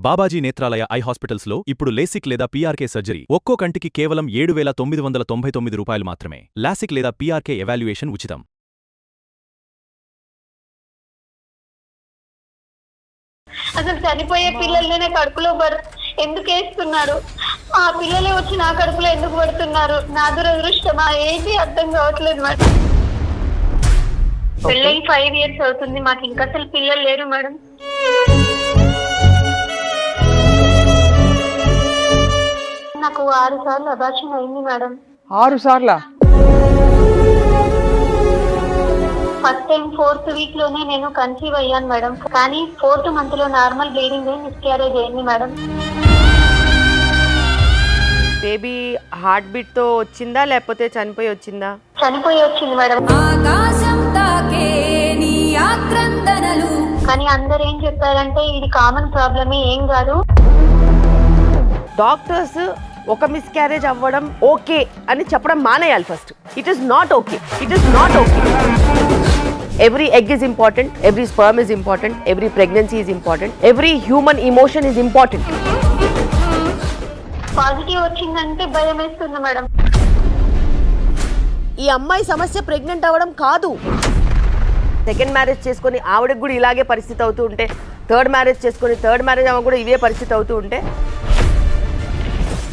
Babaji Netralaya I hospitals లో ఇప్పుడు LASIK లేదా పీఆర్కే సర్జరీ ఒక్కో కంటికి కేవలం 7,999 రూపాయలు మాత్రమే. లాసిక్ లేదా పీఆర్కే ఎవాల్యుయేషన్ ఉచితం. అసలు చనిపోయే పిల్లల్ని కడుపులో ఎందుకు వేస్తున్నారు? ఆ పిల్లలే వచ్చి నా కడుపులో ఎందుకు పడుతున్నారు? నా దురదృష్టమా ఏంటి అర్థం కావట్లేదు మేడం. పెళ్ళై 5 years అవుతుంది, మాకు ఇంకా అసలు పిల్లలు లేరు మేడం. నాకు 6 సార్లు అబార్షన్ అయింది మేడం. 6 సార్లా? ఫస్ట్ టైం 4th week లోనే నేను కన్సీవ్ అయ్యాను మేడం. కానీ 4th month లో నార్మల్ బ్లీడింగ్ మిస్క్యారేజ్ అయింది మేడం. బేబీ హార్ట్ బీట్ తో వచ్చిందా లేకపోతే చనిపోయి వచ్చిందా? చనిపోయి వచ్చింది మేడం. కానీ అందరు ఏం చెప్పారంటే ఇది కామన్ ప్రాబ్లమే, ఏం కాదు. డాక్టర్స్ ఒక మిస్క్యారేజ్ అవ్వడం ఓకే అని చెప్పడం మానేయాలి first. It is not okay, it is not okay. Every egg is important, every sperm is important, every pregnancy is important, every human emotion is important. Positive వచ్చిందంటే భయం వేస్తుంది మేడం. ఈ అమ్మాయి సమస్య ప్రెగ్నెంట్ అవ్వడం కాదు. సెకండ్ మ్యారేజ్ చేసుకొని ఆవిడకి కూడా ఇలాగే పరిస్థితి అవుతూ ఉంటే, థర్డ్ మ్యారేజ్ చేసుకొని థర్డ్ మ్యారేజ్ ఆమె కూడా ఇవే పరిస్థితి అవుతూ ఉంటే,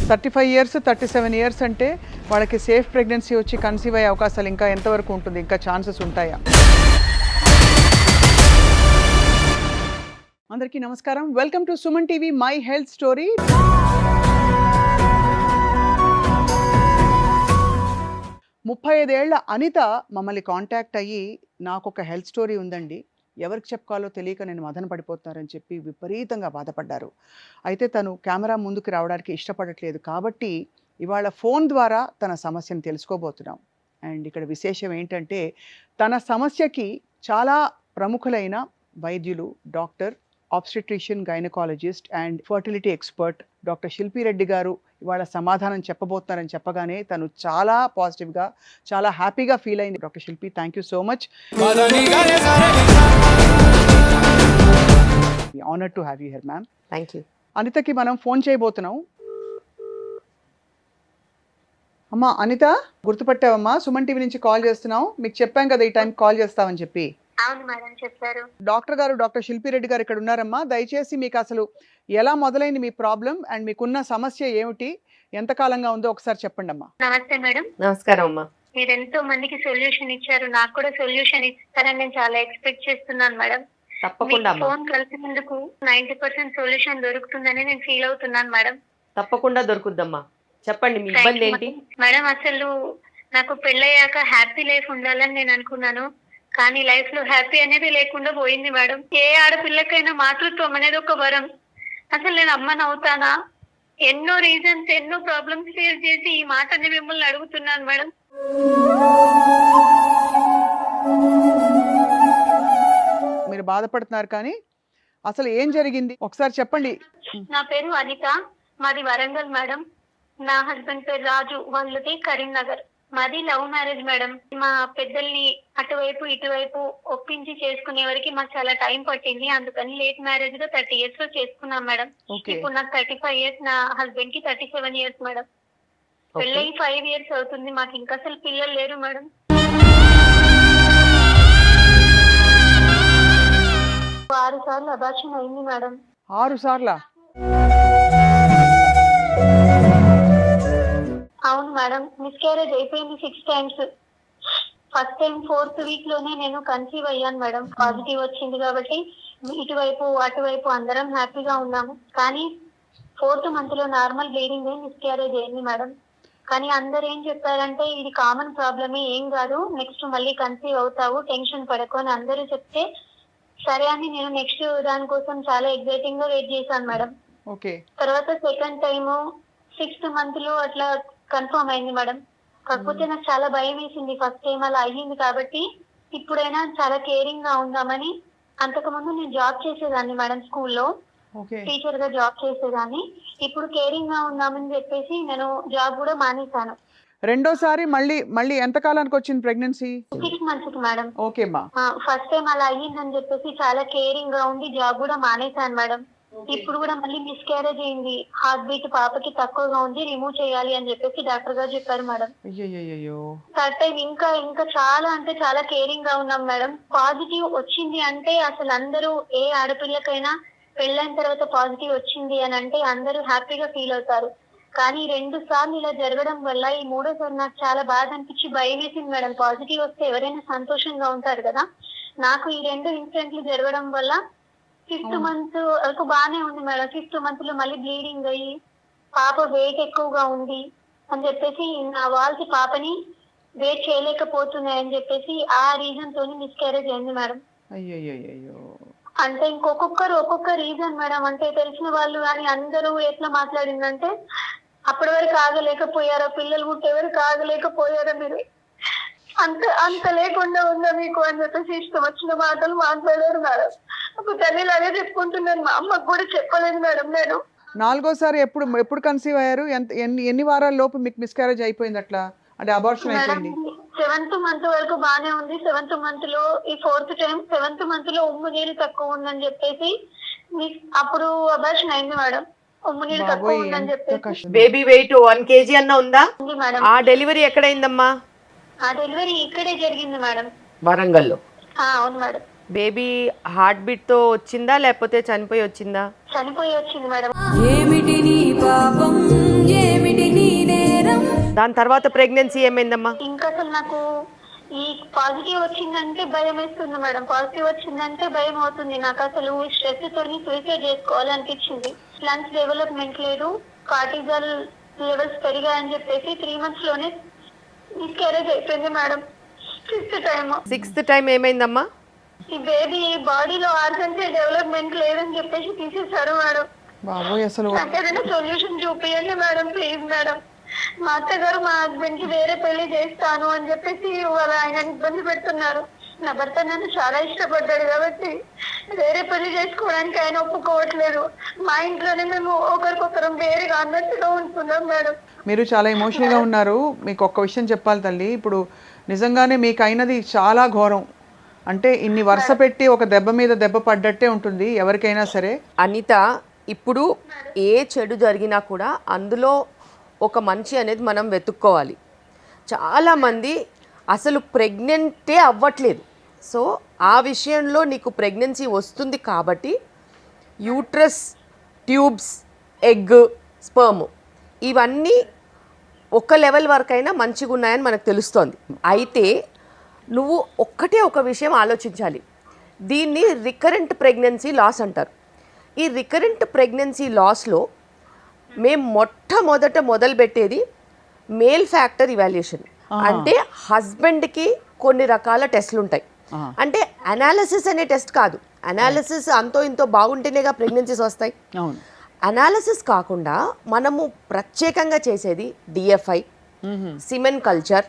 35 years 37 years అంటే వాళ్ళకి సేఫ్ ప్రెగ్నెన్సీ వచ్చి కన్సీవ్ అయ్యే అవకాశాలు ఇంకా ఎంతవరకు ఉంటుంది? ఇంకా ఛాన్సెస్ ఉంటాయా? అందరికీ నమస్కారం, welcome to Suman TV my health story. ముప్పై 35 ఏళ్ల అనిత మమ్మల్ని కాంటాక్ట్ అయ్యి నాకు ఒక హెల్త్ స్టోరీ ఉందండి, ఎవరికి చెప్పుకోవాలో తెలియక నేను మదన పడిపోతున్నారని చెప్పి విపరీతంగా బాధపడ్డారు. అయితే తను కెమెరా ముందుకు రావడానికి ఇష్టపడట్లేదు కాబట్టి ఇవాళ ఫోన్ ద్వారా తన సమస్యను తెలుసుకోబోతున్నాం. అండ్ ఇక్కడ విశేషం ఏంటంటే తన సమస్యకి చాలా ప్రముఖులైన వైద్యులు, doctor, obstetrician, gynaecologist and fertility expert doctor శిల్పి రెడ్డి గారు ఇవాళ సమాధానం చెప్పబోతున్నారని చెప్పగానే తను చాలా పాజిటివ్గా, చాలా హ్యాపీగా ఫీల్ అయింది. Doctor Shilpi, thank you so much. Honoured to have you here ma'am. Thank you. అనితకి మనం ఫోన్ చేయబోతున్నాం. అమ్మా అనిత, గుర్తుపట్టావమ్మా? సుమన్ టీవీ నుంచి కాల్ చేస్తున్నాం. మీకు చెప్పాం కదా ఈ టైం కాల్ చేస్తామని చెప్పి. అవును మేడం, చెప్పారు. డాక్టర్ గారు, డాక్టర్ శిల్పి రెడ్డి గారు ఇక్కడ ఉన్నారమ్మా. దయచేసి మీకు అసలు ఎలా మొదలైంది మీ ప్రాబ్లం అండ్ మీకున్న సమస్య ఏమిటి, ఎంతకాలంగా ఉందో ఒకసారి చెప్పండి అమ్మా. నమస్తే మేడం. నమస్కారం అమ్మా. మీరు ఎంతో మందికి సొల్యూషన్ ఇచ్చారు, నాకు కూడా సొల్యూషన్ ఇస్తారని నేను చాలా ఎక్స్పెక్ట్ చేస్తున్నాను మేడం. తప్పకుండా అమ్మా, ఫోన్ కలిసినందుకు 90% సొల్యూషన్ దొరుకుతుందని నేను ఫీల్ అవుతున్నాను మేడం. తప్పకుండా దొరుకుద్దమ్మా. చెప్పండి మీ ఇబ్బంది ఏంటి? మేడం, అసలు నాకు పెళ్ళయ్యాక హ్యాపీ లైఫ్ ఉండాలని నేను అనుకున్నాను, కానీ లైఫ్ లో హ్యాపీ అనేది లేకుండా పోయింది మేడం. ఏ ఆడపిల్లకైనా మాతృత్వం అనేది ఒక వరం. అసలు నేను అమ్మని అవుతానా? ఎన్నో రీజన్స్, ఎన్నో ప్రాబ్లమ్స్ ఫేస్ చేసి ఈ మాటని మిమ్మల్ని అడుగుతున్నాను మేడం. మీరు బాధపడుతున్నారు కానీ అసలు ఏం జరిగింది ఒకసారి చెప్పండి. నా పేరు అనిత, మాది వరంగల్ మేడం. నా హస్బెండ్ పేరు రాజు, వాళ్ళది కరీంనగర్. మాది లవ్ మ్యారేజ్ మేడం. మా పెద్దల్ని అటువైపు ఇటువైపు ఒప్పించి చేసుకునే వరకు మాకు చాలా టైం పట్టింది. అందుకని లేట్ మ్యారేజ్ గా 30 years లో చేసుకున్నాం మేడం. ఇప్పుడు నాకు 35 years, నా హస్బెండ్ కి 37 years మేడం. పెళ్ళై 5 years అవుతుంది, మాకు ఇంకా అసలు పిల్లలు లేరు మేడం. ఆరు సార్లు అబార్షన్ అయింది మేడం. 6 సార్లా? అవును మేడం, మిస్క్యారేజ్ అయిపోయింది 6 times. First time 4th week లోనే నేను కన్సీవ్ అయ్యాను మేడం. పాజిటివ్ వచ్చింది కాబట్టి ఇటువైపు అటువైపు అందరం హ్యాపీగా ఉన్నాము. కానీ 4th month లో నార్మల్ బ్లీడింగ్ మిస్క్యారేజ్ అయింది మేడం. కానీ అందరు ఏం చెప్పారంటే ఇది కామన్ ప్రాబ్లమే, ఏం కాదు, నెక్స్ట్ మళ్ళీ కన్సీవ్ అవుతావు, టెన్షన్ పడకు అని అందరూ చెప్తే సరే అని నేను నెక్స్ట్ దానికోసం చాలా ఎక్సైటింగ్ గా వెయిట్ చేశాను మేడం. తర్వాత సెకండ్ టైమ్ 6th month లో అట్లా కన్ఫర్మ్ అయింది మేడం. కాకపోతే నాకు చాలా భయం వేసింది ఫస్ట్ టైం అలా అయ్యింది కాబట్టి. ఇప్పుడైనా చాలా కేరింగ్ గా ఉందామని, అంతకుముందు నేను జాబ్ చేసేదాన్ని మేడం, స్కూల్లో టీచర్ గా జాబ్ చేసేదాన్ని. ఇప్పుడు కేరింగ్ గా ఉందామని చెప్పేసి నేను జాబ్ కూడా మానేశాను. రెండోసారి మళ్ళీ ఎంత కాలానికి వచ్చింది ప్రెగ్నెన్సీ? 6 months కి మేడం. ఓకే మా. ఫస్ట్ టైం అలా అయ్యిందని చెప్పేసి చాలా కేరింగ్ గా ఉండి జాబ్ కూడా మానేశాను మేడం. ఇప్పుడు కూడా మళ్ళీ మిస్క్యారేజ్ అయింది, హార్ట్ బీట్ పాపకి తక్కువగా ఉంది, రిమూవ్ చేయాలి అని చెప్పేసి డాక్టర్ గారు చెప్పారు మేడం. అయ్యో. థర్డ్ టైం ఇంకా ఇంకా చాలా అంటే చాలా కేరింగ్ గా ఉన్నాం మేడం. పాజిటివ్ వచ్చింది అంటే అసలు అందరూ ఏ ఆడపిల్లకైనా పెళ్ళైన తర్వాత పాజిటివ్ వచ్చింది అని అంటే అందరూ హ్యాపీగా ఫీల్ అవుతారు. కానీ 2 సార్లు ఇలా జరగడం వల్ల ఈ 3వ సారి నాకు చాలా బాధ అనిపించి భయం వేసింది మేడం. పాజిటివ్ వస్తే ఎవరైనా సంతోషంగా ఉంటారు కదా. నాకు ఈ 2 ఇన్సిడెంట్లు జరగడం వల్ల 5th మంత్ వరకు బాగానే ఉంది మేడం. 5th మంత్ లో మళ్ళీ బ్లీడింగ్ అయ్యి పాప వెయిట్ ఎక్కువగా ఉంది అని చెప్పేసి నా వాళ్ళకి పాపని వెయిట్ చేయలేకపోతున్నాయని చెప్పేసి ఆ రీజన్ తోని మిస్క్యారేజ్ అయింది మేడం. అయ్యో. అంటే ఇంకొకరు ఒక్కొక్క రీజన్ మేడం. అంటే తెలిసిన వాళ్ళు కానీ అందరూ ఎట్లా మాట్లాడిందంటే అప్పటి వరకు ఆగలేకపోయారో, పిల్లలు పుట్టే వరకు ఆగలేకపోయారో, మీరు అంత లేకుండా ఉందా మీకు అని చెప్పేసి ఇష్టం వచ్చిన మాటలు మాట్లాడారు మేడం. ఒక తల్లిలాగే చెప్పుకుంటున్నాను, మా అమ్మకు కూడా చెప్పలేదు మేడం. నేను 4వసారి ఎప్పుడు కన్సీవ్ అయ్యారు? ఎన్ని వారాల లోపు మీకు మిస్క్యారేజ్ అయిపోయింది అట్లా, అంటే అబార్షన్ మేడం అయిపోయింది? 7th మంత్ వరకు బానే ఉంది. 7th మంత్ లో ఈ 4th టైం 7th మంత్ లో ఉమ్ము నీరు తక్కువ ఉందని చెప్పేసి అప్పుడు అబార్షన్ అయింది మేడం. ఉమ్ము నీరు తక్కువ ఉందని చెప్పేసి. బేబీ వెయిట్ 1 kg అన్న ఉందా? ఉంది మేడం. ఆ డెలివరీ ఎక్కడైందమ్మా? ఆ డెలివరీ ఇక్కడే జరిగింది మేడం. వరంగల్లో. అవును మేడం. బేబీ హార్ట్ బీట్ తో వచ్చిందా లేకపోతే చనిపోయి వచ్చిందా? చనిపోయి వచ్చింది మేడం. ఏమిటి నీ పాపం, ఏమిటి నీ నేరం? దాని తర్వాత ప్రెగ్నెన్సీ ఏమైందమ్మా? ఇంకా అసలు నాకు ఈ పాజిటివ్ వచ్చిందంటే భయం వేస్తుంది మేడం. పాజిటివ్ వచ్చిందంటే భయం అవుతుంది నాకు. అసలు స్ట్రెస్ తోని సూసైడ్ చేసుకోవాలనిపించింది. లంగ్స్ డెవలప్మెంట్ లేదు, కార్టిజాల్ లెవెల్స్ పెరిగాయని చెప్పేసి 3 months లోనే మిస్క్యారేజ్ అయిపోయింది మేడం. 6th టైం ఏమైందమ్మా? ఈ బేబీ బాడీలో ఆర్గన్స్ డెవలప్మెంట్ లేదని చెప్పేసి తీసేశారు మేడం. బాబోయ్, అసలు అంటే ఏదైనా సొల్యూషన్ చూపియండి మేడం, ప్లీజ్ మేడం. మా అత్తగారు మా హస్బెండ్ కి వేరే పెళ్లి చేస్తాను అని చెప్పేసి ఆయన ఇబ్బంది పెడుతున్నారు. నా భర్త నన్ను చాలా ఇష్టపడ్డాడు కాబట్టి వేరే పెళ్లి చేసుకోవడానికి ఆయన ఒప్పుకోవట్లేదు. మా ఇంట్లోనే మేము ఒకరికొకరం వేరేగా అన్నట్టుగా ఉంటున్నాం మేడం. మీరు చాలా ఎమోషనల్గా ఉన్నారు. మీకు ఒక్క విషయం చెప్పాలి తల్లి, ఇప్పుడు నిజంగానే మీకు అయినది చాలా ఘోరం. అంటే ఇన్ని వరుస పెట్టి ఒక దెబ్బ మీద దెబ్బ పడ్డట్టే ఉంటుంది ఎవరికైనా సరే. అనిత, ఇప్పుడు ఏ చెడు జరిగినా కూడా అందులో ఒక మంచి అనేది మనం వెతుక్కోవాలి. చాలామంది అసలు ప్రెగ్నెంటే అవ్వట్లేదు. సో ఆ విషయంలో నీకు ప్రెగ్నెన్సీ వస్తుంది కాబట్టి యూట్రస్, ట్యూబ్స్, ఎగ్, స్పర్మ్ ఇవన్నీ ఒక లెవెల్ వరకైనా మంచిగా ఉన్నాయని మనకు తెలుస్తోంది. అయితే నువ్వు ఒక విషయం ఆలోచించాలి. దీన్ని రికరెంట్ ప్రెగ్నెన్సీ లాస్ అంటారు. ఈ రికరెంట్ ప్రెగ్నెన్సీ లాస్లో మేము మొట్టమొదట మొదలుపెట్టేది మేల్ ఫ్యాక్టర్ ఇవాల్యుయేషన్. అంటే హస్బెండ్కి కొన్ని రకాల టెస్ట్లు ఉంటాయి. అంటే అనాలిసిస్ అనే టెస్ట్ కాదు. అనాలిసిస్ అంతో ఇంతో బాగుంటేనేగా ప్రెగ్నెన్సీస్ వస్తాయి. అనాలిసిస్ కాకుండా మనము ప్రత్యేకంగా చేసేది DFI, semen culture,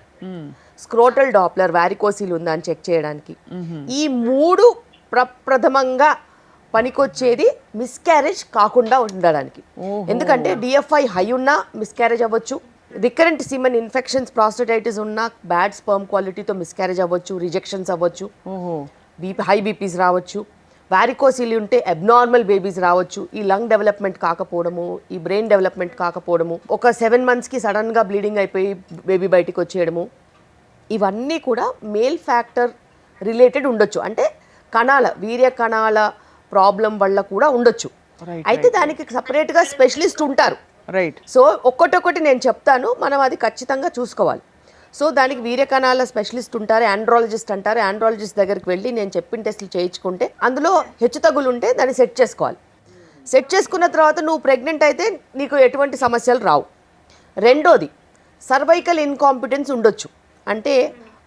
scrotal Doppler, varicocele ఉందా అని చెక్ చేయడానికి. ఈ 3 ప్రప్రథమంగా పనికొచ్చేది మిస్క్యారేజ్ కాకుండా ఉండడానికి. ఎందుకంటే డిఎఫ్ఐ హై ఉన్నా మిస్క్యారేజ్ అవ్వచ్చు, రికరెంట్ సిమెన్ ఇన్ఫెక్షన్స్, ప్రాస్టటైటిస్ ఉన్నా, బ్యాడ్ స్పర్మ్ క్వాలిటీతో మిస్క్యారేజ్ అవ్వచ్చు, రిజెక్షన్స్ అవ్వచ్చు, హై బీపీస్ రావచ్చు, వారికోసిల్ ఉంటే అబ్నార్మల్ బేబీస్ రావచ్చు, ఈ లంగ్ డెవలప్మెంట్ కాకపోవడము, ఈ బ్రెయిన్ డెవలప్మెంట్ కాకపోవడము, ఒక 7 monthsకి సడన్గా బ్లీడింగ్ అయిపోయి బేబీ బయటికి వచ్చేయడము, ఇవన్నీ కూడా మేల్ ఫ్యాక్టర్ రిలేటెడ్ ఉండొచ్చు. అంటే కణాల, వీర్య కణాల ప్రాబ్లం వల్ల కూడా ఉండొచ్చు. అయితే దానికి సపరేట్గా స్పెషలిస్ట్ ఉంటారు. రైట్. సో ఒక్కొక్కటి నేను చెప్తాను, మనం అది ఖచ్చితంగా చూసుకోవాలి. సో దానికి వీర్య కణాల స్పెషలిస్ట్ ఉంటారు, ఆండ్రాలజిస్ట్ అంటారు. ఆండ్రాలజిస్ట్ దగ్గరికి వెళ్ళి నేను చెప్పిన టెస్టులు చేయించుకుంటే అందులో హెచ్చుతగ్గులు ఉంటే దాన్ని సెట్ చేసుకోవాలి. సెట్ చేసుకున్న తర్వాత నువ్వు ప్రెగ్నెంట్ అయితే నీకు ఎటువంటి సమస్యలు రావు. రెండోది, సర్వైకల్ ఇన్కాంపిటెన్స్ ఉండొచ్చు. అంటే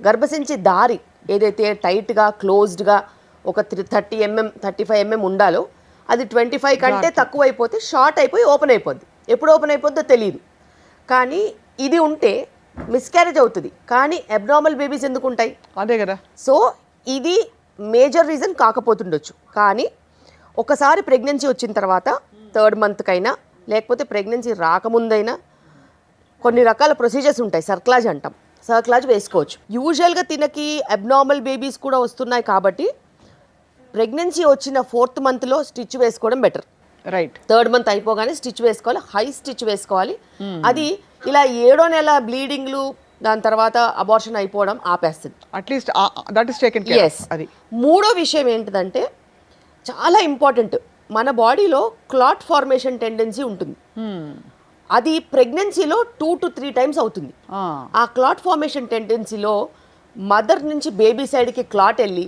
గర్భసించి దారి ఏదైతే టైట్గా క్లోజ్డ్గా ఒక 30 mm 35 mm ఉండాలో అది 25 కంటే తక్కువ అయిపోతే షార్ట్ అయిపోయి ఓపెన్ అయిపోద్ది. ఎప్పుడు ఓపెన్ అయిపోద్దో తెలియదు. కానీ ఇది ఉంటే మిస్క్యారేజ్ అవుతుంది. కానీ అబ్నార్మల్ బేబీస్ ఎందుకు ఉంటాయి? అదే కదా. సో ఇది మేజర్ రీజన్ కాకపోతుండొచ్చు. కానీ ఒకసారి ప్రెగ్నెన్సీ వచ్చిన తర్వాత 3rd monthకైనా లేకపోతే ప్రెగ్నెన్సీ రాకముందైనా కొన్ని రకాల ప్రొసీజర్స్ ఉంటాయి. సర్క్లాజ్ అంటాం. సర్క్లాజ్ వేసుకోవచ్చు. యూజువల్గా తినకి అబ్నార్మల్ బేబీస్ కూడా వస్తున్నాయి కాబట్టి ప్రెగ్నెన్సీ వచ్చిన 4th monthలో స్టిచ్ వేసుకోవడం బెటర్. రైట్. 3rd మంత్ అయిపోగానే స్టిచ్ వేసుకోవాలి, హై స్టిచ్ వేసుకోవాలి. అది ఇలా 7వ నెల బ్లీడింగ్లు, దాని తర్వాత అబార్షన్ అయిపోవడం ఆపేస్తుంది. At least that is taken care. Yes. అది 3వ విషయం ఏంటిదంటే చాలా ఇంపార్టెంట్, మన బాడీలో క్లాట్ ఫార్మేషన్ టెండెన్సీ ఉంటుంది. అది ప్రెగ్నెన్సీలో 2 to 3 టైమ్స్ అవుతుంది. ఆ క్లాట్ ఫార్మేషన్ టెండెన్సీలో మదర్ నుంచి బేబీ సైడ్కి క్లాట్ వెళ్ళి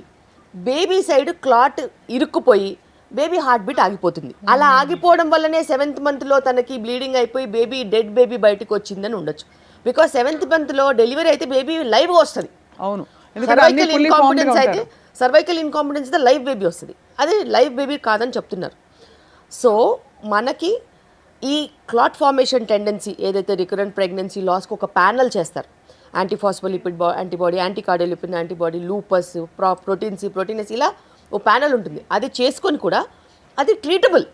బేబీ సైడ్ క్లాట్ ఇరుక్కుపోయి బేబీ హార్ట్ బీట్ ఆగిపోతుంది. అలా ఆగిపోవడం వల్లనే 7th మంత్లో తనకి బ్లీడింగ్ అయిపోయి బేబీ డెడ్ బేబీ బయటకు వచ్చిందని ఉండొచ్చు. బికాస్ 7th మంత్లో డెలివరీ అయితే బేబీ లైవ్గా వస్తుంది. అవును. సర్వైకల్ ఇన్కాంపిటెన్స్ అయితే సర్వైకల్ ఇన్కాంపిటెన్స్ అయితే లైవ్ బేబీ వస్తుంది, అది లైవ్ బేబీ కాదని చెప్తున్నారు. సో మనకి ఈ క్లాట్ ఫార్మేషన్ టెండెన్సీ ఏదైతే రికరెంట్ ప్రెగ్నెన్సీ లాస్కి ఒక ప్యానల్ చేస్తారు, antiphospholipid antibody, anticardiolipid antibody, lupus, proteins, ఇలా ఓ ప్యానల్ ఉంటుంది. అది చేసుకొని కూడా అది ట్రీటబుల్.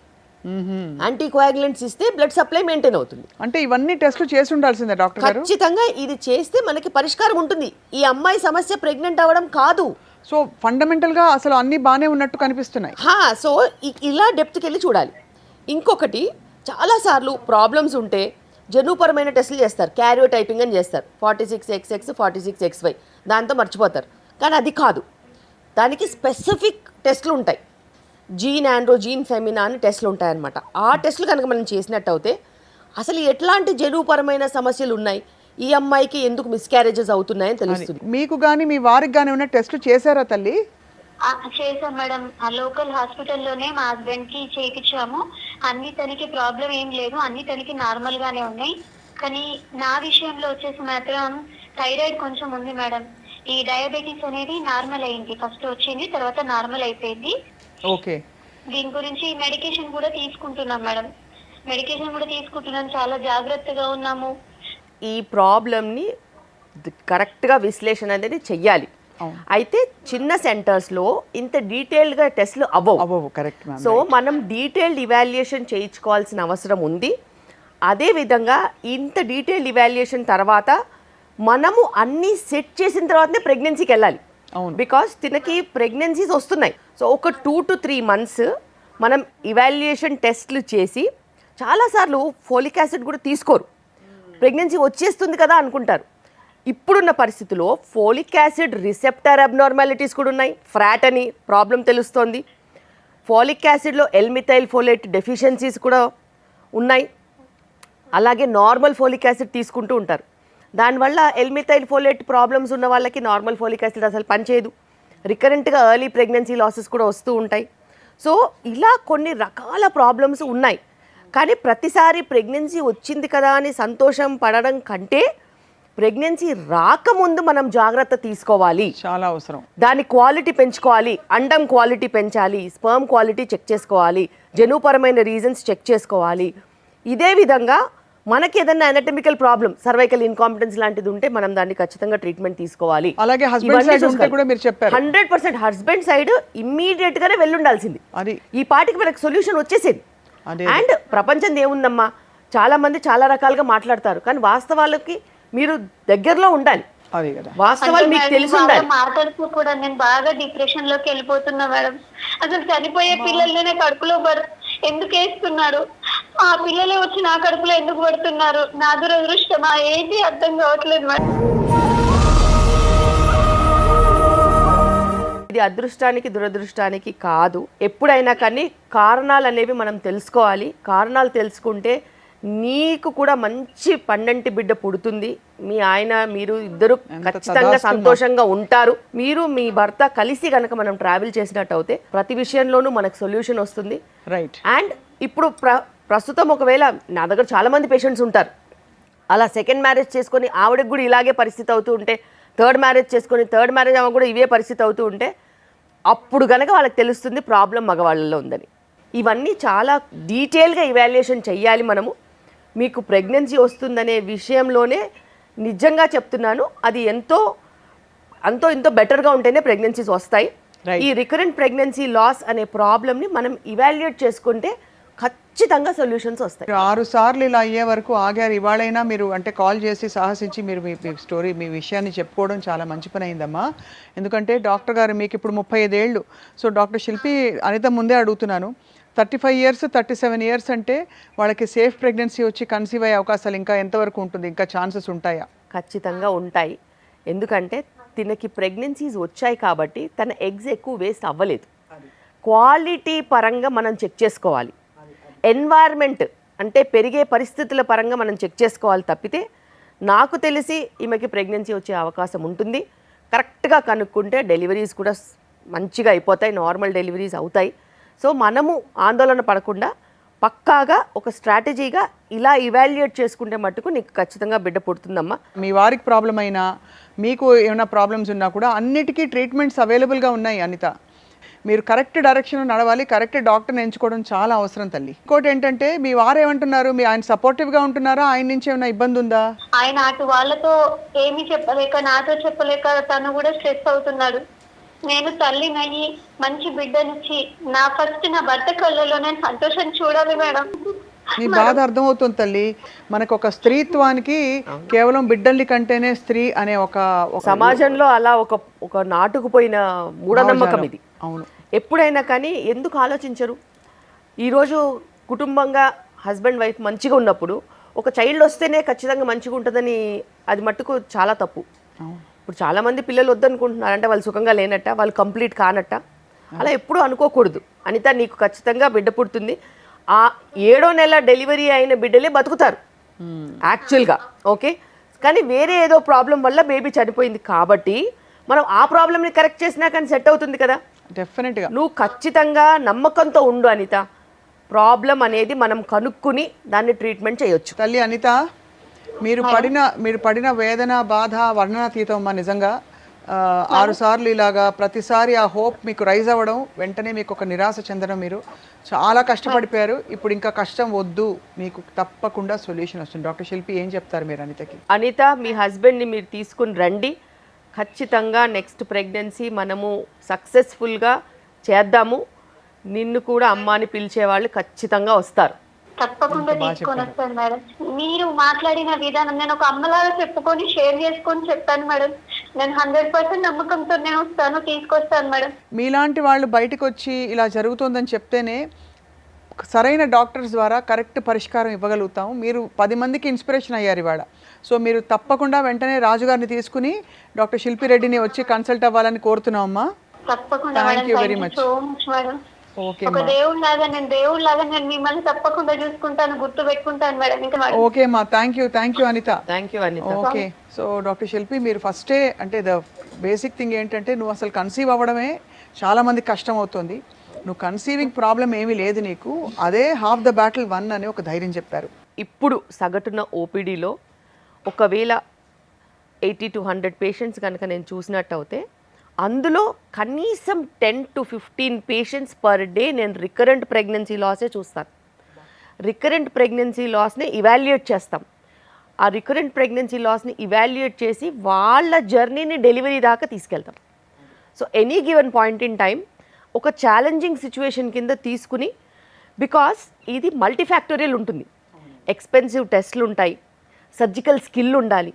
యాంటీకోయాగులెంట్స్ ఇస్తే బ్లడ్ సప్లై మెయింటైన్ అవుతుంది. అంటే ఇవన్నీ టెస్టులు చేసి ఉండాల్సిందే డాక్టర్ గారు. ఖచ్చితంగా ఇది చేస్తే మనకి పరిష్కారం ఉంటుంది. ఈ అమ్మాయి సమస్య ప్రెగ్నెంట్ అవ్వడం కాదు. సో ఫండమెంటల్గా అసలు అన్నీ బాగానే ఉన్నట్టు కనిపిస్తున్నాయి. సో ఇలా డెప్త్కి వెళ్ళి చూడాలి. ఇంకొకటి, చాలాసార్లు ప్రాబ్లమ్స్ ఉంటే జన్యుపరమైన టెస్టులు చేస్తారు, క్యారియోటైపింగ్ అని చేస్తారు, 46XX 46XY, దాంతో మర్చిపోతారు. కానీ అది కాదు, దానికి స్పెసిఫిక్ టెస్టులు ఉంటాయి. జీన్ ఆండ్రో, జీన్ ఫెమినా అని టెస్టులు ఉంటాయన్నమాట. ఆ టెస్టులు కనుక మనం చేసినట్టు అయితే అసలు ఎట్లాంటి జన్యుపరమైన సమస్యలు ఉన్నాయి, ఈ అమ్మాయికి ఎందుకు మిస్క్యారేజెస్ అవుతున్నాయని తెలుస్తుంది. మీకు కానీ మీ వారికి కానీ ఉన్న టెస్టులు చేశారా తల్లి? చేసాం మేడం. ఆ లోకల్ హాస్పిటల్లోనే మా హస్బెండ్ కి చేయించాము. అన్ని తనకి ప్రాబ్లం ఏం లేదు, అన్ని తనకి నార్మల్ గానే ఉన్నాయి. కానీ నా విషయంలో వచ్చేసి మాత్రం థైరాయిడ్ కొంచెం ఉంది మేడం. ఈ డయాబెటీస్ అనేది నార్మల్ అయింది, ఫస్ట్ వచ్చింది, తర్వాత నార్మల్ అయిపోయింది. ఓకే. దీని గురించి మెడికేషన్ కూడా తీసుకుంటున్నాం మేడం. మెడికేషన్ కూడా తీసుకుంటున్నాం, చాలా జాగ్రత్తగా ఉన్నాము. ఈ ప్రాబ్లమ్ని కరెక్ట్గా విశ్లేషణ అనేది చెయ్యాలి. అయితే చిన్న సెంటర్స్లో ఇంత డీటెయిల్డ్గా టెస్ట్లు అవ్వవు. కరెక్ట్. సో మనం డీటెయిల్డ్ ఇవాల్యుయేషన్ చేయించుకోవాల్సిన అవసరం ఉంది. అదేవిధంగా ఇంత డీటెయిల్డ్ ఇవాల్యుయేషన్ తర్వాత మనము అన్నీ సెట్ చేసిన తర్వాతనే ప్రెగ్నెన్సీకి వెళ్ళాలి. బికాస్ తినకి ప్రెగ్నెన్సీస్ వస్తున్నాయి. సో ఒక 2 to 3 months మనం ఇవాల్యుయేషన్ టెస్ట్లు చేసి, చాలాసార్లు ఫోలిక్ యాసిడ్ కూడా తీసుకోరు, ప్రెగ్నెన్సీ వచ్చేస్తుంది కదా అనుకుంటారు. ఇప్పుడున్న పరిస్థితుల్లో ఫోలిక్ యాసిడ్ రిసెప్టర్ అబ్నార్మాలిటీస్ కూడా ఉన్నాయి, ఫ్రాట్ అని ప్రాబ్లం తెలుస్తోంది. ఫోలిక్ యాసిడ్లో ఎల్మిథైల్ ఫోలేట్ డెఫిషియన్సీస్ కూడా ఉన్నాయి. అలాగే నార్మల్ ఫోలిక్ యాసిడ్ తీసుకుంటూ ఉంటారు. దానివల్ల ఎల్మిథైల్ ఫోలేట్ ప్రాబ్లమ్స్ ఉన్న వాళ్ళకి నార్మల్ ఫోలిక్ యాసిడ్ అసలు పనిచేయదు. రికరెంట్గా ఎర్లీ ప్రెగ్నెన్సీ లాసెస్ కూడా వస్తూ ఉంటాయి. సో ఇలా కొన్ని రకాల ప్రాబ్లమ్స్ ఉన్నాయి. కానీ ప్రతిసారి ప్రెగ్నెన్సీ వచ్చింది కదా అని సంతోషం పడడం కంటే ప్రెగ్నెన్సీ రాకముందు మనం జాగ్రత్త తీసుకోవాలి, చాలా అవసరం. దాని క్వాలిటీ పెంచుకోవాలి, అండం క్వాలిటీ పెంచాలి, స్పర్మ్ క్వాలిటీ చెక్ చేసుకోవాలి, జన్యుపరమైన రీజన్స్ చెక్ చేసుకోవాలి. ఇదే విధంగా మనకి ఏదైనా అనటమికల్ ప్రాబ్లం, సర్వైకల్ ఇన్కాంపిటెన్స్ లాంటిది ఉంటే మనం దాన్ని ఖచ్చితంగా ట్రీట్మెంట్ తీసుకోవాలి. అలాగే హస్బెండ్ సైడ్ ఉంటే కూడా మీరు చెప్పారు 100% హస్బెండ్ సైడ్ ఇమ్మీడియట్ గానే వెళ్ళుండాల్సింది. అది ఈ పాటికి మనకు సొల్యూషన్ వచ్చేసేది. అండ్ ప్రపంచం ఏముందమ్మా, చాలా మంది చాలా రకాలుగా మాట్లాడతారు, కానీ వాస్తవాలకి మీరు దగ్గరలో ఉండాలి. అదే కదా వాస్తవాలు మీకు తెలిసి ఉండాలి. మాట్లాడుతూ కూడా నేను బాగా డిప్రెషన్ లోకి వెళ్ళిపోతున్నా మేడం. అసలు చనిపోయే పిల్లల్ని కడుపులో ఎందుకు వేస్తున్నారు, ఆ పిల్లలే వచ్చి నా కడుపులో ఎందుకు పడుతున్నారు, నా దురదృష్టమా ఏంటి అర్థం కావట్లేదు మేడం. ఇది అదృష్టానికి దురదృష్టానికి కాదు. ఎప్పుడైనా కానీ కారణాలు అనేవి మనం తెలుసుకోవాలి. కారణాలు తెలుసుకుంటే నీకు కూడా మంచి పండంటి బిడ్డ పుడుతుంది. మీ ఆయన మీరు ఇద్దరు ఖచ్చితంగా సంతోషంగా ఉంటారు. మీరు మీ భర్త కలిసి కనుక మనం ట్రావెల్ చేసినట్టు అయితే ప్రతి విషయంలోనూ మనకు సొల్యూషన్ వస్తుంది. రైట్. అండ్ ఇప్పుడు ప్రస్తుతం ఒకవేళ నా దగ్గర చాలా మంది పేషెంట్స్ ఉంటారు, అలా సెకండ్ మ్యారేజ్ చేసుకొని ఆవిడకి కూడా ఇలాగే పరిస్థితి అవుతూ ఉంటే, థర్డ్ మ్యారేజ్ చేసుకొని థర్డ్ మ్యారేజ్ ఆమె కూడా ఇవే పరిస్థితి అవుతూ ఉంటే, అప్పుడు కనుక వాళ్ళకి తెలుస్తుంది ప్రాబ్లం మగవాళ్ళలో ఉందని. ఇవన్నీ చాలా డీటెయిల్గా ఇవాల్యుయేషన్ చెయ్యాలి మనము. మీకు ప్రెగ్నెన్సీ వస్తుందనే విషయంలోనే నిజంగా చెప్తున్నాను, అది ఎంతో బెటర్గా ఉంటేనే ప్రెగ్నెన్సీస్ వస్తాయి. ఈ రికరెంట్ ప్రెగ్నెన్సీ లాస్ అనే ప్రాబ్లమ్ని మనం ఇవాల్యుయేట్ చేసుకుంటే ఖచ్చితంగా సొల్యూషన్స్ వస్తాయి. 6 సార్లు ఇలా అయ్యే వరకు ఆగారు. ఇవాళైనా మీరు అంటే కాల్ చేసి సాహసించి మీరు మీ స్టోరీ, మీ విషయాన్ని చెప్పుకోవడం చాలా మంచి పని అయిందమ్మా. ఎందుకంటే డాక్టర్ గారు మీకు ఇప్పుడు 35 ఏళ్ళు. సో డాక్టర్ శిల్పి అనిత ముందే అడుగుతున్నాను, 35 ఇయర్స్ 37 ఇయర్స్ అంటే వాళ్ళకి సేఫ్ ప్రెగ్నెన్సీ వచ్చి కన్సీవ్ అయ్యే అవకాశాలు ఇంకా ఎంతవరకు ఉంటుంది, ఇంకా ఛాన్సెస్ ఉంటాయా? ఖచ్చితంగా ఉంటాయి. ఎందుకంటే తినకి ప్రెగ్నెన్సీస్ వచ్చాయి కాబట్టి తన ఎగ్స్ ఎక్కువ వేస్ట్ అవ్వలేదు. క్వాలిటీ పరంగా మనం చెక్ చేసుకోవాలి, ఎన్వైర్న్మెంట్ అంటే పెరిగే పరిస్థితుల పరంగా మనం చెక్ చేసుకోవాలి తప్పితే నాకు తెలిసి ఈమెకి ప్రెగ్నెన్సీ వచ్చే అవకాశం ఉంటుంది. కరెక్ట్గా కనుక్కుంటే డెలివరీస్ కూడా మంచిగా అయిపోతాయి, నార్మల్ డెలివరీస్ అవుతాయి. సో మనము ఆందోళన పడకుండా పక్కాగా ఒక స్ట్రాటజీగా ఇలా ఇవాల్యుయేట్ చేసుకుంటే మట్టుకు నీకు ఖచ్చితంగా బిడ్డ పుడుతుందమ్మా. మీ వారికి ప్రాబ్లం అయినా మీకు ఏమైనా ప్రాబ్లమ్స్ ఉన్నా కూడా అన్నిటికీ ట్రీట్మెంట్స్ అవైలబుల్గా ఉన్నాయి అనిత. మీరు కరెక్ట్ డైరెక్షన్ నడవాలి, కరెక్ట్ డాక్టర్ని ఎంచుకోవడం చాలా అవసరం తల్లి. ఇంకోటి ఏంటంటే మీ వారు ఏమంటున్నారు, మీ ఆయన సపోర్టివ్గా ఉంటున్నారా, ఆయన నుంచి ఏమైనా ఇబ్బంది ఉందా? ఆయన అటు వాళ్ళతో ఏమీ చెప్పలేక నాతో చెప్పలేక తను కూడా స్ట్రెస్ అవుతున్నాడు. నేను తల్లినయ్యి మంచి బిడ్డనిచ్చి నా భర్త కళ్ళలో నేను సంతోషం చూడాలి మేడం. నీ బాధ అర్థమవుతుంది తల్లి. మనకు ఒక స్త్రీత్వానికి కేవలం బిడ్డల్ని కంటేనే స్త్రీ అనే ఒక సమాజంలో అలా ఒక నాటుకుపోయిన మూఢనమ్మకం ఇది. అవును. ఎప్పుడైనా కానీ ఎందుకు ఆలోచించరు? ఈరోజు కుటుంబంగా హస్బెండ్ వైఫ్ మంచిగా ఉన్నప్పుడు ఒక చైల్డ్ వస్తేనే ఖచ్చితంగా మంచిగా ఉంటుందని అది మట్టుకు చాలా తప్పు. ఇప్పుడు చాలామంది పిల్లలు వద్దనుకుంటున్నారు అంటే వాళ్ళు సుఖంగా లేనట్ట, వాళ్ళు కంప్లీట్ కానట్ట. అలా ఎప్పుడూ అనుకోకూడదు. అనిత నీకు ఖచ్చితంగా బిడ్డ పుడుతుంది. ఆ 7వ నెల డెలివరీ అయిన బిడ్డలే బతుకుతారు యాక్చువల్గా, ఓకే. కానీ వేరే ఏదో ప్రాబ్లం వల్ల బేబీ చనిపోయింది కాబట్టి మనం ఆ ప్రాబ్లమ్ని కరెక్ట్ చేసినా కానీ సెట్ అవుతుంది కదా. డెఫినెట్గా నువ్వు ఖచ్చితంగా నమ్మకంతో ఉండు అనిత. ప్రాబ్లం అనేది మనం కనుక్కుని దాన్ని ట్రీట్మెంట్ చేయొచ్చు. తల్లి అనిత, మీరు పడిన వేదన బాధ వర్ణనాతీతం అమ్మా. నిజంగా 6 సార్లు ఇలాగా ప్రతిసారి ఆ హోప్ మీకు రైజ్ అవ్వడం, వెంటనే మీకు ఒక నిరాశ చెందడం, మీరు చాలా కష్టపడిపోయారు. ఇప్పుడు ఇంకా కష్టం వద్దు, మీకు తప్పకుండా సొల్యూషన్ వస్తుంది. డాక్టర్ శిల్పి ఏం చెప్తారు మీరు అనితకి? అనిత, మీ హస్బెండ్ని మీరు తీసుకుని రండి. ఖచ్చితంగా నెక్స్ట్ ప్రెగ్నెన్సీ మనము సక్సెస్ఫుల్గా చేద్దాము. నిన్ను కూడా అమ్మాని పిలిచేవాళ్ళు ఖచ్చితంగా వస్తారు. తప్పకుండా తీసుకొని వస్తాను మేడం. మీరు మాట్లాడిన విధానం నేను ఒక అమ్మలాగా చెప్పుకొని షేర్ చేసుకొని చెప్తాను మేడం. నేను 100% నమ్మకంతో నేను వస్తాను, తీసుకొస్తాను మేడం. మీలాంటి వాళ్ళు బయటకు వచ్చి ఇలా జరుగుతుందని చెప్తేనే సరైన డాక్టర్స్ ద్వారా కరెక్ట్ పరిష్కారం ఇవ్వగలుగుతాం. మీరు 10 మందికి ఇన్స్పిరేషన్ అయ్యారు ఇవాళ. సో మీరు తప్పకుండా వెంటనే రాజుగారిని తీసుకుని డాక్టర్ శిల్పి రెడ్డిని వచ్చి కన్సల్ట్ అవ్వాలని కోరుతున్నాం అమ్మా. తప్పకుండా thank you very much. So much madam. Okay ఒక దేవుళ్ళలాగా నేను మిమ్మల్ని తప్పకుండా చూసుకుంటాను, గుర్తు పెట్టుకుంటాను మేడం. ఇంకా మేడం. ఓకే అమ్మా, thank you Anitha. Thank you Anitha. Okay. So doctor Shilpi, మీరు ఫస్టే అంటే ద బేసిక్ థింగ్ ఏంటంటే నువ్వు అసలు కన్సీవ్ అవ్వడమే చాలా మందికి కష్టం అవుతుంది. నువ్వు కన్సీవింగ్ ప్రాబ్లం ఏమీ లేదు నీకు, అదే హాఫ్ ద బ్యాటిల్ వన్ అని ఒక ధైర్యం చెప్పారు. ఇప్పుడు సగటున ఓపీడీలో ఒకవేళ 80 to 100 పేషెంట్స్ కనుక నేను చూసినట్టు అయితే అందులో కనీసం 10 to 15 పేషెంట్స్ పర్ డే నేను రికరెంట్ ప్రెగ్నెన్సీ లాసే చూస్తాను. రికరెంట్ ప్రెగ్నెన్సీ లాస్ని ఇవాల్యుయేట్ చేస్తాం. ఆ రికరెంట్ ప్రెగ్నెన్సీ లాస్ని ఇవాల్యుయేట్ చేసి వాళ్ళ జర్నీని డెలివరీ దాకా తీసుకెళ్తాం. So any given point in time ఒక ఛాలెంజింగ్ సిచ్యువేషన్ కింద తీసుకుని, బికాస్ ఇది మల్టీఫ్యాక్టోరియల్ ఉంటుంది. ఎక్స్పెన్సివ్ టెస్ట్లు ఉంటాయి, సర్జికల్ స్కిల్ ఉండాలి,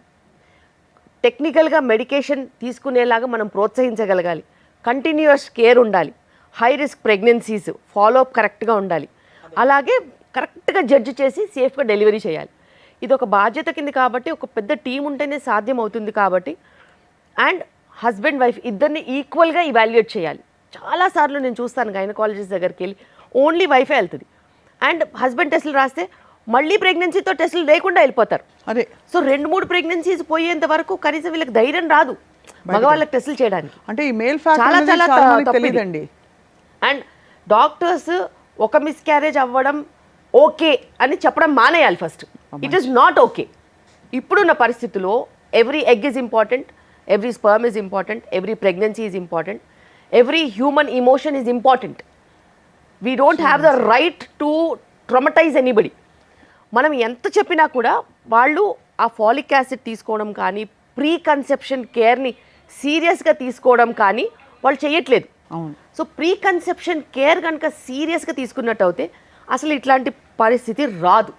టెక్నికల్గా మెడికేషన్ తీసుకునేలాగా మనం ప్రోత్సహించగలగాలి, కంటిన్యూస్ కేర్ ఉండాలి, హై రిస్క్ ప్రెగ్నెన్సీస్ ఫాలోఅప్ కరెక్ట్గా ఉండాలి, అలాగే కరెక్ట్గా జడ్జి చేసి సేఫ్గా డెలివరీ చేయాలి. ఇది ఒక బాధ్యత కింద కాబట్టి ఒక పెద్ద టీం ఉంటేనే సాధ్యం అవుతుంది కాబట్టి, అండ్ హస్బెండ్ వైఫ్ ఇద్దరిని ఈక్వల్గా ఇవాల్యుయేట్ చేయాలి. చాలాసార్లు నేను చూస్తాను గైనకాలజిస్ట్ దగ్గరికి వెళ్ళి ఓన్లీ వైఫే వెళ్తుంది, అండ్ హస్బెండ్ టెస్టులు రాస్తే మళ్ళీ ప్రెగ్నెన్సీతో టెస్టులు లేకుండా వెళ్ళిపోతారు. అదే. సో 2-3 ప్రెగ్నెన్సీస్ పోయేంత వరకు కనీసం వీళ్ళకి ధైర్యం రాదు మగవాళ్ళకి టెస్టులు చేయడానికి. అంటే ఈ మేల్ ఫ్యాక్టర్ చాలా తెలియదండి. అండ్ డాక్టర్స్ ఒక మిస్క్యారేజ్ అవ్వడం ఓకే అని చెప్పడం మానేయాలి first. It is not okay. ఇప్పుడున్న పరిస్థితుల్లో every egg is important, every sperm is important, every pregnancy is important, every human emotion is important. We don't have the right to traumatise anybody. మనం ఎంత చెప్పినా కూడా వాళ్ళు ఆ ఫాలిక్ యాసిడ్ తీసుకోవడం కానీ, ప్రీ కన్సెప్షన్ కేర్ని సీరియస్గా తీసుకోవడం కానీ వాళ్ళు చేయట్లేదు. సో ప్రీ కన్సెప్షన్ కేర్ కనుక సీరియస్గా తీసుకున్నట్టు అయితే అసలు ఇట్లాంటి పరిస్థితి రాదు.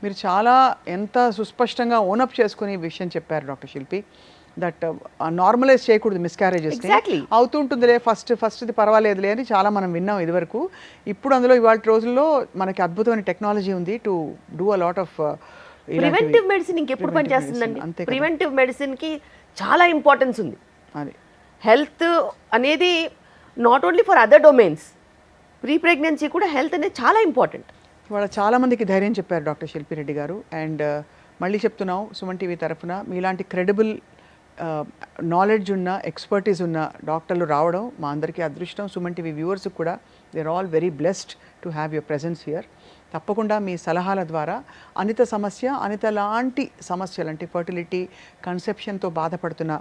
మీరు చాలా ఎంత సుస్పష్టంగా ఓనప్ చేసుకుని ఈ విషయం చెప్పారు డాక్టర్ శిల్పి. దట్ నార్మలైజ్ చేయకూడదు మిస్క్యారేజెస్. Exactly. అవుతుంటుందిలే ఫస్ట్ది పర్వాలేదులే అని చాలా మనం విన్నాం ఇదివరకు. ఇప్పుడు అందులో ఇవాళ రోజుల్లో మనకి అద్భుతమైన టెక్నాలజీ ఉంది to do a lot of preventive medicine ఇంకెప్పుడు పనిచేస్తుందండి? ప్రివెంటివ్ మెడిసిన్కి చాలా ఇంపార్టెన్స్ ఉంది. అది హెల్త్ అనేది not only for other domains, pre pregnancy కూడా హెల్త్ అనేది చాలా ఇంపార్టెంట్. ఇవాళ చాలామందికి ధైర్యం చెప్పారు డాక్టర్ శిల్పిరెడ్డి గారు. అండ్ మళ్ళీ చెప్తున్నాం, సుమన్ టీవీ తరఫున మీలాంటి క్రెడిబుల్ నాలెడ్జ్ ఉన్న ఎక్స్పర్టీస్ ఉన్న డాక్టర్లు రావడం మా అందరికీ అదృష్టం. సుమన్ టీవీ వ్యూవర్స్కి కూడా they are all very blessed to have your presence here. తప్పకుండా మీ సలహాల ద్వారా అనిత లాంటి సమస్యలు అంటే ఫర్టిలిటీ, కన్సెప్షన్తో బాధపడుతున్న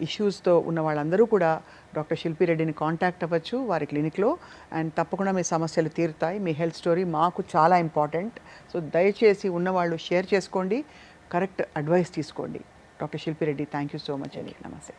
ఇష్యూస్తో ఉన్న వాళ్ళందరూ కూడా డాక్టర్ శిల్పిరెడ్డిని కాంటాక్ట్ అవ్వచ్చు వారి క్లినిక్లో. అండ్ తప్పకుండా మీ సమస్యలు తీరుతాయి. మీ హెల్త్ స్టోరీ మాకు చాలా ఇంపార్టెంట్. సో దయచేసి ఉన్నవాళ్ళు షేర్ చేసుకోండి, కరెక్ట్ అడ్వైస్ తీసుకోండి. Doctor Shilpireddy, thank you so much అండి. నమస్తే.